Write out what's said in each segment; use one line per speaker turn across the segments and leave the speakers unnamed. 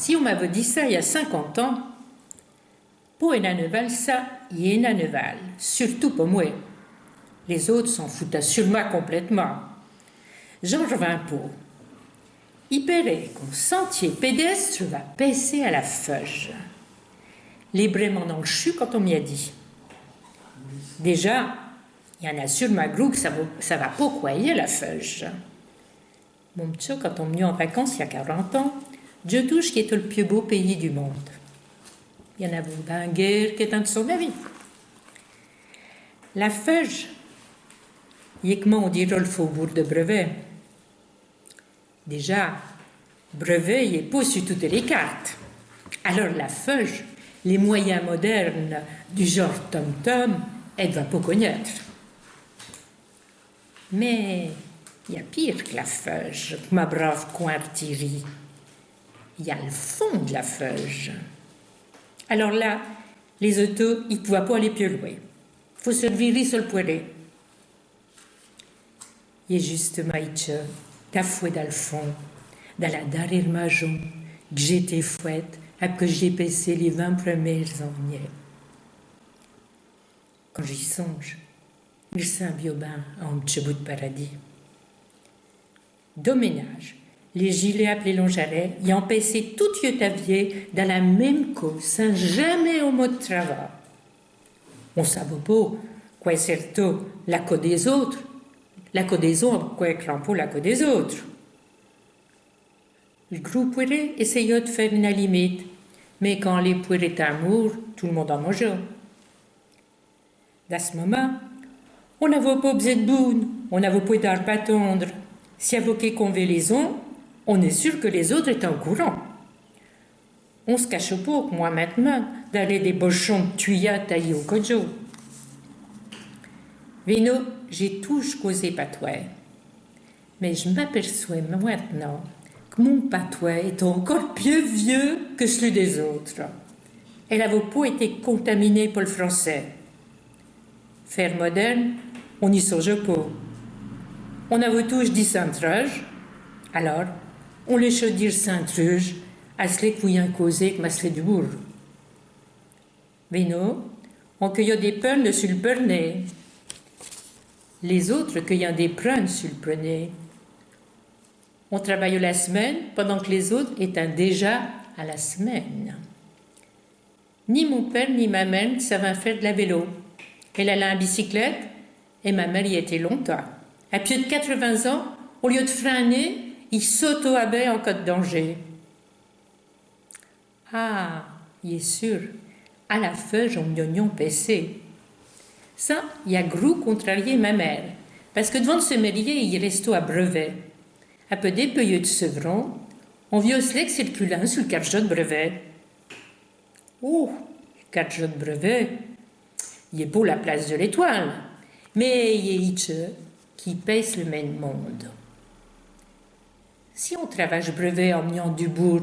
si on m'avait dit ça il y a 50 ans, pour un Neval, ça, il y a un Neval, surtout pour moi. Les autres s'en foutaient sûrement complètement. J'en reviens pas. Il paraît qu'un sentier pédestre va passer à la Feuge. Librement dans le chute quand on m'y a dit. Déjà, il y en a sûrement gros que ça va pas croyer la Feuge. Mon petit, quand on venu en vacances il y a 40 ans, Dieu touche qui est le plus beau pays du monde. Il y en a beaucoup d'un guerre qui est un de son avis. La Feuge, il y a comment on dirait le faubourg de Brevet. Déjà, Brevet, il n'est pas sur toutes les cartes. Alors la Feuge, les moyens modernes du genre tom-tom, elle ne va pas connaître. Mais il y a pire que la Feuge, ma brave coin artillerie. Il y a le fond de la Feuge. Alors là, les autos, ils ne pouvaient pas aller plus loin. Il faut se virer sur le poiret. Il y a justement ta fouette dans le fond, dans la dernière maison, que j'étais fouette, après que j'ai passé les 20 premières années. Quand j'y songe, je sens bien un petit bout de paradis. Doménage, les gilets appelés longarets, y ont passé tout Yotavier dans la même cause, sans jamais au mot de travail. On ne savait pas quoi surtout la cause des autres, la cause des autres, quoi crampo la cause des autres. Le groupe pourrait essayer de faire une limite, mais quand les poires étaient amour, tout le monde en mangeait. Dans ce moment, on n'avait pas besoin de boune, on n'avait pas d'arbre à tondre. Si avocat convélaison, on est sûr que les autres étaient au courant. On se cache pas, moi maintenant, d'aller des bochons de tuyas taillés au cojo. Vino, j'ai toujours causé patois. Mais je m'aperçois maintenant que mon patois est encore plus vieux que celui des autres. Elle n'avait pas été contaminée par le français. Faire moderne, on n'y songe pas. On avait tous dit Saint-Truge, alors on laisse dire Saint-Truge à ce que vous y en causez que masque du bourg. Mais non, on cueille des prunes sur le Pernay. Les autres cueillent des prunes sur le Pernay. On travaille la semaine pendant que les autres étaient déjà à la semaine. Ni mon père ni ma mère ne savaient faire de la vélo. Elle allait en bicyclette et ma mère y était longtemps. À plus de 80 ans, au lieu de freiner, il s'auto-abat en cas de danger. Ah, il est sûr, à la feuille, on m'y passé. Ça, il a gros contrarié ma mère, parce que devant de se marier, il restait à Brevet. À peu dépeuilleux de Sevron, on vit aussi que circulant sur le carjot de Brevet. Oh, le carjot de Brevet, il est beau la place de l'Étoile, mais il est Hitche qui pèse le même monde. Si on travaille Brevet en menant du bourg,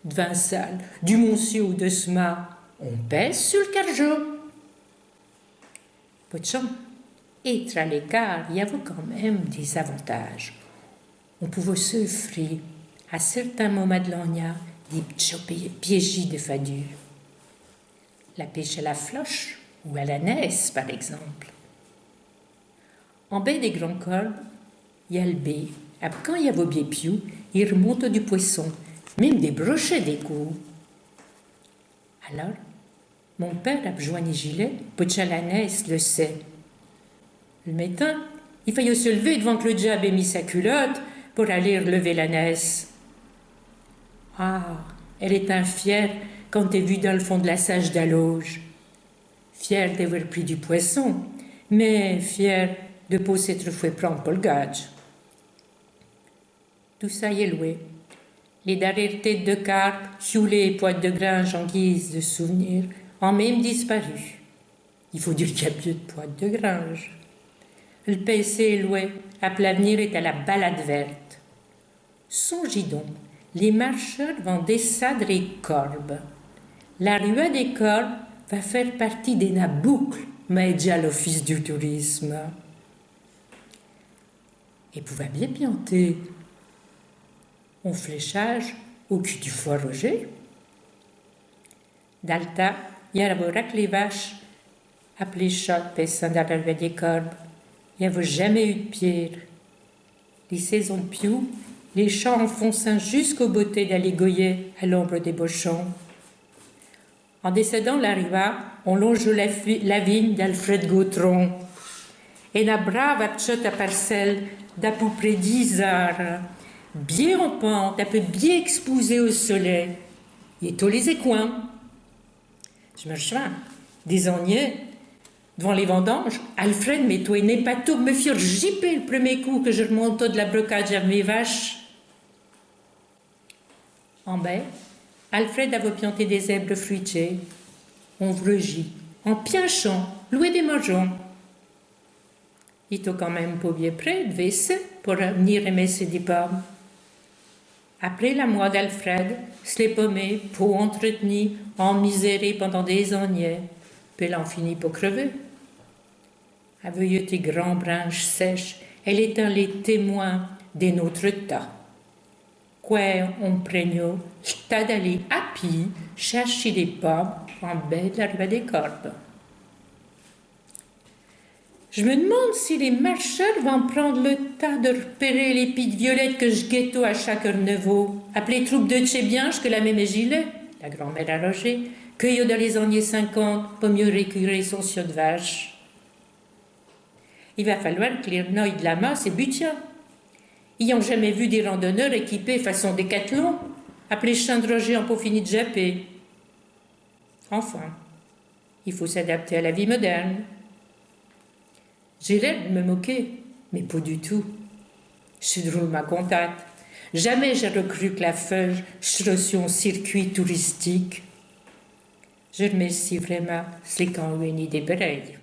de Vinsal, du Monsieur ou de Sma, on pèse sur le carjot. Pas de chance. Être à l'écart, il y avait quand même des avantages. On pouvait s'offrir, à certains moments de l'année, des petits piégis de fadu. La pêche à la floche ou à la naisse, par exemple. En baie des Grands Corbes, il y a le baie. Après, quand il y a vos biais piou, il remonte du poisson, même des brochets d'égout. Alors, mon père a besoin de gilet, pour que la naisse le sait. Le matin, il fallait se lever devant que le diable ait mis sa culotte pour aller relever la naisse. Ah, elle est infière quand t'es vue dans le fond de la sage d'Aloge. Fière d'avoir pris du poisson, mais fière de ne pas s'être fait prendre pour le gage. Tout ça y est loué. Les dernières têtes de carpe, choulées et poites de grange en guise de souvenir, ont même disparu. Il faut dire qu'il y a plus de poites de grange. Le PC est loué, à l'avenir est à la balade verte. Songez donc, les marcheurs vont descendre les corbes. La rue des corbes va faire partie des boucles, mais déjà l'office du tourisme. Et pouvait bien pianter. En fléchage, au cul du foie Roger. D'alta, il y a les vaches, appelé chat, pessin dans la rue des Corbes. Il n'y a jamais eu de pierre. Les saisons de piou, les champs enfonçant jusqu'au beauté d'Aligoyer à l'ombre des bochons. En décédant la riva, on longe la vigne d'Alfred Gautron. Et la brave achète à parcelle d'à peu près 10 heures, bien en pente, un peu bien exposée au soleil. Il est tous les écoins. Je me souviens, des oignons, devant les vendanges, Alfred m'étoit n'est pas tout, me firent gipper le premier coup que je remontais de la brocade à mes vaches. En baie, Alfred avait pianté des zèbres fruitiers. On vrugit, en pienchant, loué des morgeons. Il était quand même pas bien près de vaisser pour venir émesser des pommes. Après la mois d'Alfred, se les pommés, pour entretenir, emmisérés pendant des années, puis elle en finit pour crever. Avec tes grandes branches sèches, elle est un les témoins de notre tas. Quoi on prenait, t'as d'aller à pied chercher des pommes en baie de la rue des Corbes. Je me demande si les marcheurs vont prendre le temps de repérer les pieds de violettes que je ghetto à chaque renouveau, appelées troupes de Tchébianche que la même gilet, la grand-mère à Roger, cueillie dans les années 50 pour mieux récurer son ciot de vache. Il va falloir que les renouilles de la masse et butiens. Ils n'ont jamais vu des randonneurs équipés façon décathlon, appelés champs de Roger en peau fini de japper. Enfin, il faut s'adapter à la vie moderne. J'ai l'air de me moquer, mais pas du tout. Je suis drôlement contente. Jamais j'ai recru que la feuille serait sur un circuit touristique. Je remercie vraiment ceux qui ont eu une idée pareille.